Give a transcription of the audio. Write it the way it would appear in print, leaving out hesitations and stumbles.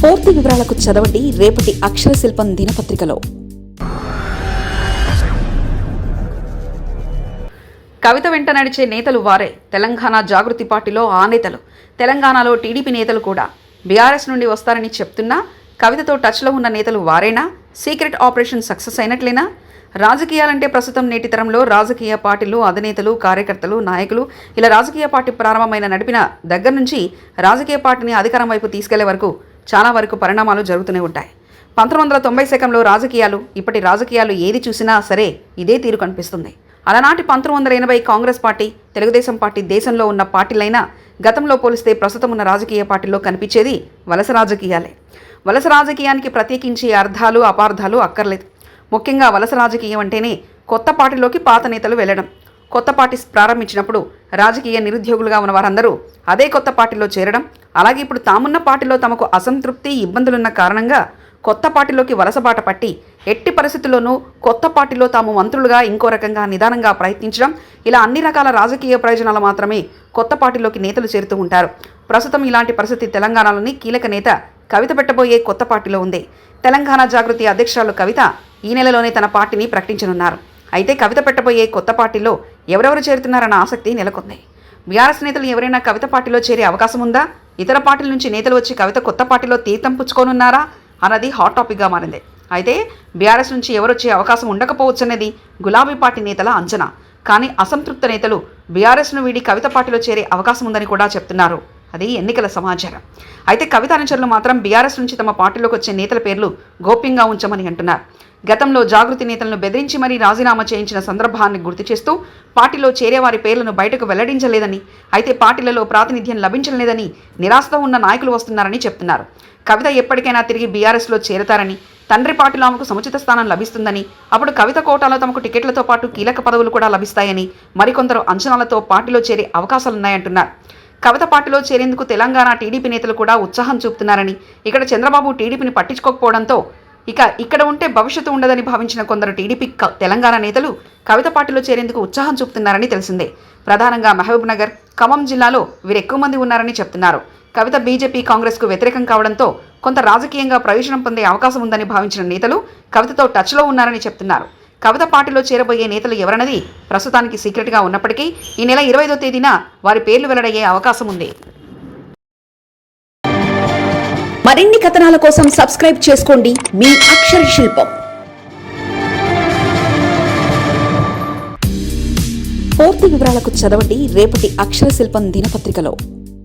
పూర్తి వివరాలకు చదవండి రేపటి అక్షర శిల్పం దినపత్రికలో. కవిత వెంట నడిచే నేతలు వారే. తెలంగాణ జాగృతి పార్టీలో ఆ నేతలు, తెలంగాణలో టీడీపీ నేతలు కూడా బీఆర్ఎస్ నుండి వస్తారని చెప్తున్నా కవితతో టచ్లో ఉన్న నేతలు వారేనా? సీక్రెట్ ఆపరేషన్ సక్సెస్ అయినట్లేనా? రాజకీయాలంటే ప్రస్తుతం నేటి తరంలో రాజకీయ పార్టీలు అధినేతలు, కార్యకర్తలు, నాయకులు ఇలా రాజకీయ పార్టీ ప్రారంభమైన నడిపిన దగ్గర నుంచి రాజకీయ పార్టీని అధికారం వైపు తీసుకెళ్లే వరకు చాలా వరకు పరిణామాలు జరుగుతూనే ఉంటాయి. 1990 శకంలో రాజకీయాలు, ఇప్పటి రాజకీయాలు ఏది చూసినా సరే ఇదే తీరు కనిపిస్తుంది. అలనాటి 1980 కాంగ్రెస్ పార్టీ, తెలుగుదేశం పార్టీ దేశంలో ఉన్న పార్టీలైనా గతంలో పోలిస్తే ప్రస్తుతం ఉన్న రాజకీయ పార్టీల్లో కనిపించేది వలస రాజకీయాలే. వలస రాజకీయానికి ప్రత్యేకించి అర్థాలు అపార్థాలు అక్కర్లేదు. ముఖ్యంగా వలస రాజకీయం అంటేనే కొత్త పార్టీలోకి పాత నేతలు వెళ్ళడం. కొత్త పార్టీ ప్రారంభించినప్పుడు రాజకీయ నిరుద్యోగులుగా ఉన్న వారందరూ అదే కొత్త పార్టీలో చేరడం, అలాగే ఇప్పుడు తామున్న పార్టీలో తమకు అసంతృప్తి, ఇబ్బందులున్న కారణంగా కొత్త పార్టీలోకి వలసబాట పట్టి ఎట్టి పరిస్థితుల్లోనూ కొత్త పార్టీలో తాము మంత్రులుగా ఇంకో రకంగా నిదానంగా ప్రయత్నించడం, ఇలా అన్ని రకాల రాజకీయ ప్రయోజనాలు మాత్రమే కొత్త పార్టీలోకి నేతలు చేరుతూ ఉంటారు. ప్రస్తుతం ఇలాంటి పరిస్థితి తెలంగాణలోని కీలక నేత కవిత పెట్టబోయే కొత్త పార్టీలో ఉంది. తెలంగాణ జాగృతి అధ్యక్షురాలు కవిత ఈ నెలలోనే తన పార్టీని ప్రకటించనున్నారు. అయితే కవిత పెట్టబోయే కొత్త పార్టీలో ఎవరెవరు చేరుతున్నారన్న ఆసక్తి నెలకొంది. బీఆర్ఎస్ నేతలు ఎవరైనా కవిత పార్టీలో చేరే అవకాశం ఉందా? ఇతర పార్టీల నుంచి నేతలు వచ్చి కవిత కొత్త పార్టీలో తీర్థం పుచ్చుకోనున్నారా అన్నది హాట్ టాపిక్గా మారింది. అయితే బీఆర్ఎస్ నుంచి ఎవరొచ్చే అవకాశం ఉండకపోవచ్చనేది గులాబీ పార్టీ నేతల అంచనా. కానీ అసంతృప్త నేతలు బీఆర్ఎస్ను వీడి కవిత పార్టీలో చేరే అవకాశం ఉందని కూడా చెప్తున్నారు. అది ఎన్నికల సమాచారం. అయితే కవిత అనుచరులు మాత్రం బీఆర్ఎస్ నుంచి తమ పార్టీలోకి వచ్చే నేతల పేర్లు గోప్యంగా ఉంచమని అంటున్నారు. గతంలో జాగృతి నేతలను బెదిరించి మరీ రాజీనామా చేయించిన సందర్భాన్ని గుర్తు చేస్తూ పార్టీలో చేరే వారి పేర్లను బయటకు వెల్లడించలేదని, అయితే పార్టీలలో ప్రాతినిధ్యం లభించలేదని నిరాశతో ఉన్న నాయకులు వస్తున్నారని చెప్తున్నారు. కవిత ఎప్పటికైనా తిరిగి బీఆర్ఎస్లో చేరతారని, తండ్రి పార్టీలో ఆమెకు సముచిత స్థానం లభిస్తుందని, అప్పుడు కవిత కోటాలో తమకు టికెట్లతో పాటు కీలక పదవులు కూడా లభిస్తాయని మరికొందరు అంచనాలతో పార్టీలో చేరే అవకాశాలున్నాయంటున్నారు. కవిత పార్టీలో చేరేందుకు తెలంగాణ టీడీపీ నేతలు కూడా ఉత్సాహం చూపుతున్నారని, ఇక్కడ చంద్రబాబు టీడీపీని పట్టించుకోకపోవడంతో ఇక్కడ ఉంటే భవిష్యత్తు ఉండదని భావించిన కొందరు టీడీపీ తెలంగాణ నేతలు కవిత పార్టీలో చేరేందుకు ఉత్సాహం చూపుతున్నారని తెలిసిందే. ప్రధానంగా మహబూబ్ నగర్, ఖమ్మం జిల్లాలో వీరు ఎక్కువ మంది ఉన్నారని చెప్తున్నారు. కవిత బీజేపీ, కాంగ్రెస్కు వ్యతిరేకం కావడంతో కొంత రాజకీయంగా ప్రయోజనం పొందే అవకాశం ఉందని భావించిన నేతలు కవితతో టచ్లో ఉన్నారని చెప్తున్నారు. కవిత పార్టీలో చేరబోయే నేతలు ఎవరన్నది ప్రస్తుతానికి సీక్రెట్గా ఉన్నప్పటికీ ఈ నెల 25వ తేదీన వారి పేర్లు వెల్లడయ్యే అవకాశం ఉంది. మరిన్ని కథనాల కోసం సబ్స్క్రైబ్ చేసుకోండి మీ అక్షర శిల్పం. పూర్తి వివరాలకు చదవండి రేపటి అక్షర శిల్పం దినపత్రికలో.